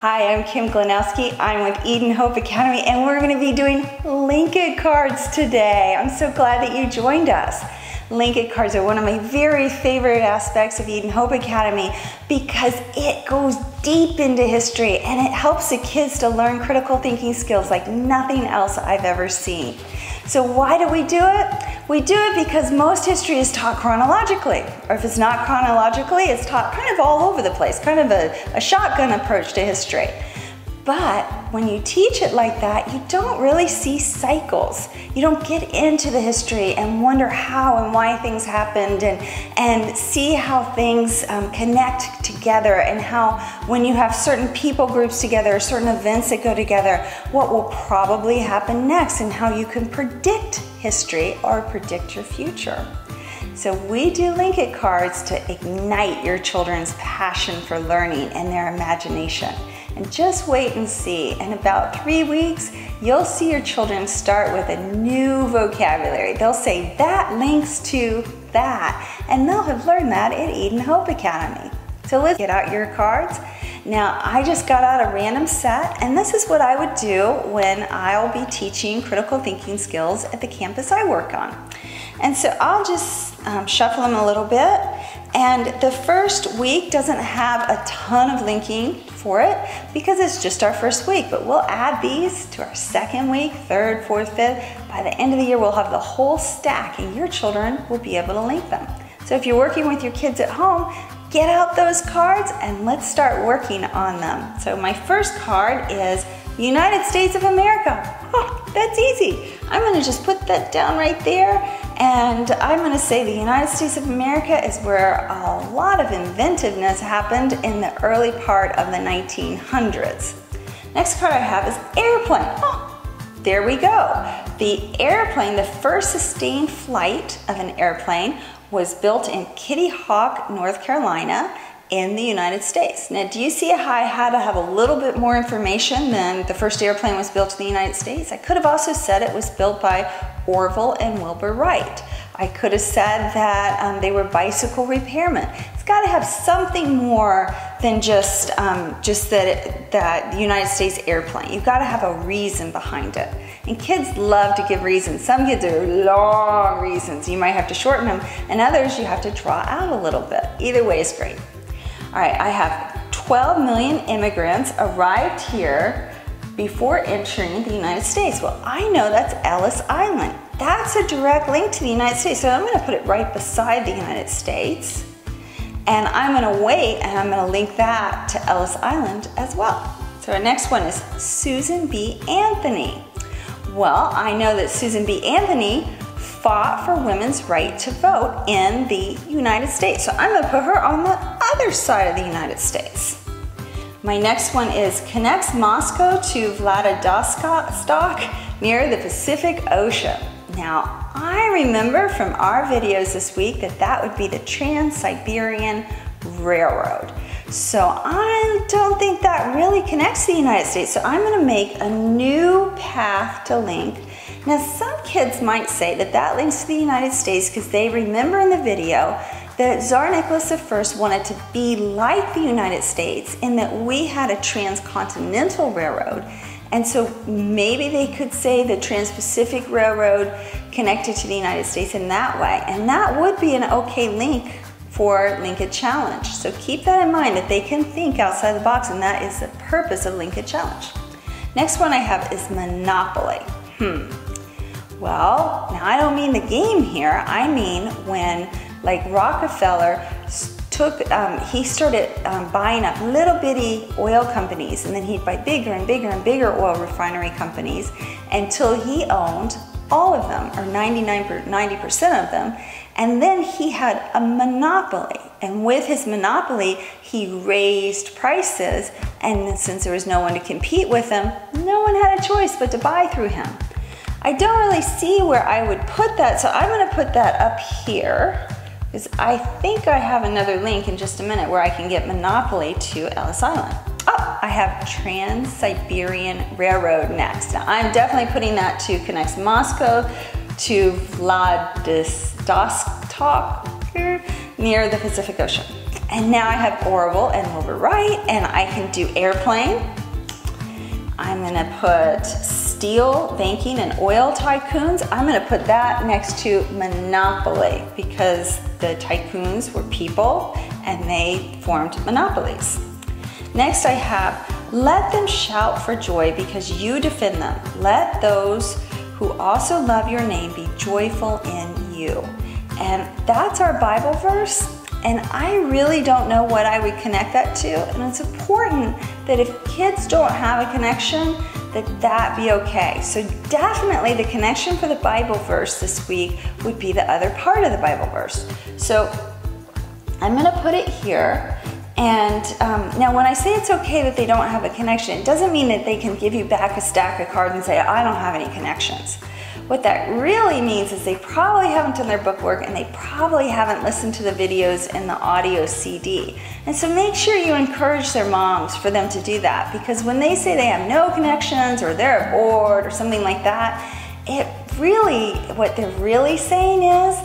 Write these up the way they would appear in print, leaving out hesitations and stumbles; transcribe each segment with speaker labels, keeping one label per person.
Speaker 1: Hi, I'm Kim Glanowski. I'm with Eden Hope Academy, and we're going to be doing Link-It cards today. I'm so glad that you joined us. Link-It cards are one of my very favorite aspects of Eden Hope Academy because it goes deep into history and it helps the kids to learn critical thinking skills like nothing else I've ever seen. So why do we do it? We do it because most history is taught chronologically, or if it's not chronologically, it's taught kind of all over the place, kind of a shotgun approach to history. But when you teach it like that, you don't really see cycles. You don't get into the history and wonder how and why things happened and see how things connect together, and how when you have certain people groups together, certain events that go together, what will probably happen next and how you can predict history or predict your future. So we do Link-It cards to ignite your children's passion for learning and their imagination. And just wait and see. In about 3 weeks, you'll see your children start with a new vocabulary. They'll say, that links to that. And they'll have learned that at Eden Hope Academy. So let's get out your cards. Now, I just got out a random set, and this is what I would do when I'll be teaching critical thinking skills at the campus I work on. And so I'll just shuffle them a little bit. And the first week doesn't have a ton of linking for it because it's just our first week, but we'll add these to our second week, third, fourth, fifth. By the end of the year, we'll have the whole stack and your children will be able to link them. So if you're working with your kids at home, get out those cards and let's start working on them. So my first card is United States of America. Oh, that's easy. I'm gonna just put that down right there, and I'm gonna say the United States of America is where a lot of inventiveness happened in the early part of the 1900s. Next card I have is airplane. Oh, there we go. The airplane, the first sustained flight of an airplane was built in Kitty Hawk, North Carolina, in the United States. Now, do you see how I had to have a little bit more information than the first airplane was built in the United States? I could have also said it was built by Orville and Wilbur Wright. I could have said that they were bicycle repairmen. It's got to have something more than just that the United States airplane. You've got to have a reason behind it. And kids love to give reasons. Some kids are long reasons. You might have to shorten them, and others you have to draw out a little bit. Either way is great. All right, I have 12 million immigrants arrived here before entering the United States. Well, I know that's Ellis Island. That's a direct link to the United States, so I'm gonna put it right beside the United States. And I'm gonna wait and I'm gonna link that to Ellis Island as well. So our next one is Susan B. Anthony. Well, I know that Susan B. Anthony fought for women's right to vote in the United States. So I'm gonna put her on the other side of the United States. My next one is connects Moscow to Vladivostok near the Pacific Ocean. Now, I remember from our videos this week that would be the Trans-Siberian Railroad. So I don't think that really connects to the United States. So I'm gonna make a new path to link. Now, some kids might say that links to the United States because they remember in the video that Tsar Nicholas I wanted to be like the United States in that we had a transcontinental railroad. And so maybe they could say the Trans-Pacific Railroad connected to the United States in that way. And that would be an okay link for Link-It Challenge. So keep that in mind, that they can think outside the box, and that is the purpose of Link-It Challenge. Next one I have is Monopoly. Well, now I don't mean the game here. I mean when, like Rockefeller he started buying up little bitty oil companies, and then he'd buy bigger and bigger and bigger oil refinery companies until he owned all of them, or 90% of them. And then he had a monopoly. And with his monopoly, he raised prices. And since there was no one to compete with him, no one had a choice but to buy through him. I don't really see where I would put that, so I'm gonna put that up here, because I think I have another link in just a minute where I can get Monopoly to Ellis Island. Oh, I have Trans-Siberian Railroad next. Now, I'm definitely putting that to connect Moscow to Vladivostok near the Pacific Ocean. And now I have Orville and Wilbur Wright, and I can do airplane. I'm gonna put steel, banking, and oil tycoons. I'm gonna put that next to monopoly because the tycoons were people and they formed monopolies. Next I have, let them shout for joy because you defend them. Let those who also love your name be joyful in you. And that's our Bible verse. And I really don't know what I would connect that to. And it's important that if kids don't have a connection, that be okay. So definitely the connection for the Bible verse this week would be the other part of the Bible verse. So I'm gonna put it here. And now when I say it's okay that they don't have a connection, it doesn't mean that they can give you back a stack of cards and say, I don't have any connections. What that really means is they probably haven't done their book work and they probably haven't listened to the videos and the audio CD. And so make sure you encourage their moms for them to do that, because when they say they have no connections or they're bored or something like that, what they're really saying is,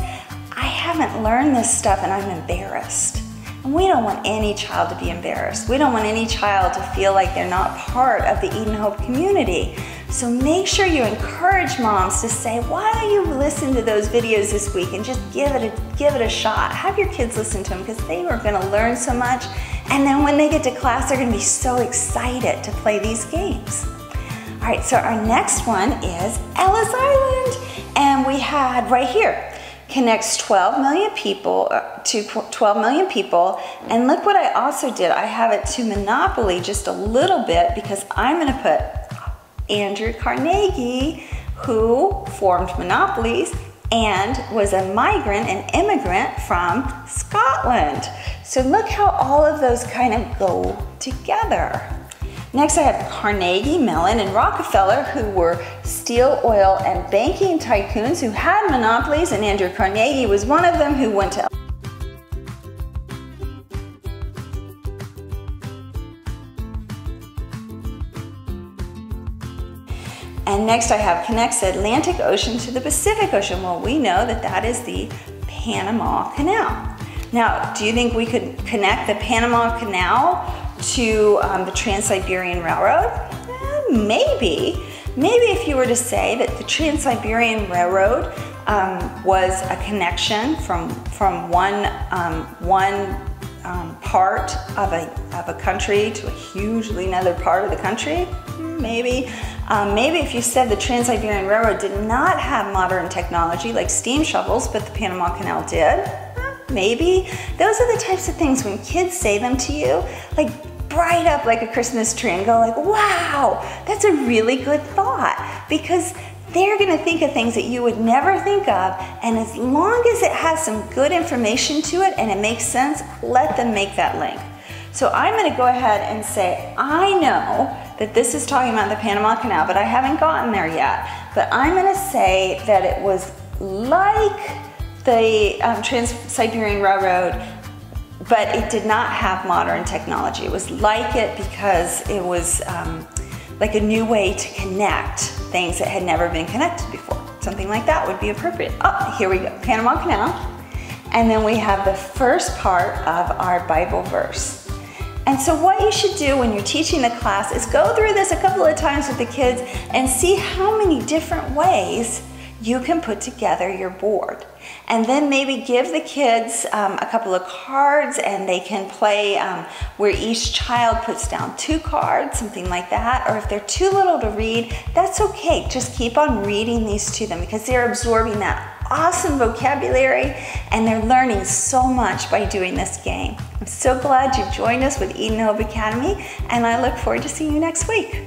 Speaker 1: I haven't learned this stuff and I'm embarrassed. And we don't want any child to be embarrassed. We don't want any child to feel like they're not part of the Eden Hope community. So make sure you encourage moms to say, why don't you listen to those videos this week and just give it a shot. Have your kids listen to them because they are going to learn so much. And then when they get to class, they're going to be so excited to play these games. All right, so our next one is Ellis Island. And we had right here, connects 12 million people to 12 million people. And look what I also did. I have it to Monopoly just a little bit because I'm going to put Andrew Carnegie, who formed monopolies and was a migrant and immigrant from Scotland. So look how all of those kind of go together. Next I have Carnegie, Mellon, and Rockefeller, who were steel, oil, and banking tycoons who had monopolies, and Andrew Carnegie was one of them who went to And next I have connects the Atlantic Ocean to the Pacific Ocean. Well, we know that that is the Panama Canal. Now, do you think we could connect the Panama Canal to the Trans-Siberian Railroad? Maybe. Maybe if you were to say that the Trans-Siberian Railroad was a connection from one part of a country to a hugely another part of the country, maybe. Maybe if you said the Trans-Siberian Railroad did not have modern technology like steam shovels, but the Panama Canal did, maybe. Those are the types of things when kids say them to you, like bright up like a Christmas tree and go like, wow, that's a really good thought, because they're gonna think of things that you would never think of, and as long as it has some good information to it and it makes sense, let them make that link. So I'm gonna go ahead and say, I know that this is talking about the Panama Canal, but I haven't gotten there yet. But I'm gonna say that it was like the Trans-Siberian Railroad, but it did not have modern technology. It was like it because it was like a new way to connect things that had never been connected before. Something like that would be appropriate. Oh, here we go, Panama Canal. And then we have the first part of our Bible verse. And so what you should do when you're teaching the class is go through this a couple of times with the kids and see how many different ways you can put together your board. And then maybe give the kids a couple of cards and they can play where each child puts down 2 cards, something like that. Or if they're too little to read, that's okay. Just keep on reading these to them because they're absorbing that awesome vocabulary and they're learning so much by doing this game. I'm so glad you've joined us with Eden Hope Academy, and I look forward to seeing you next week.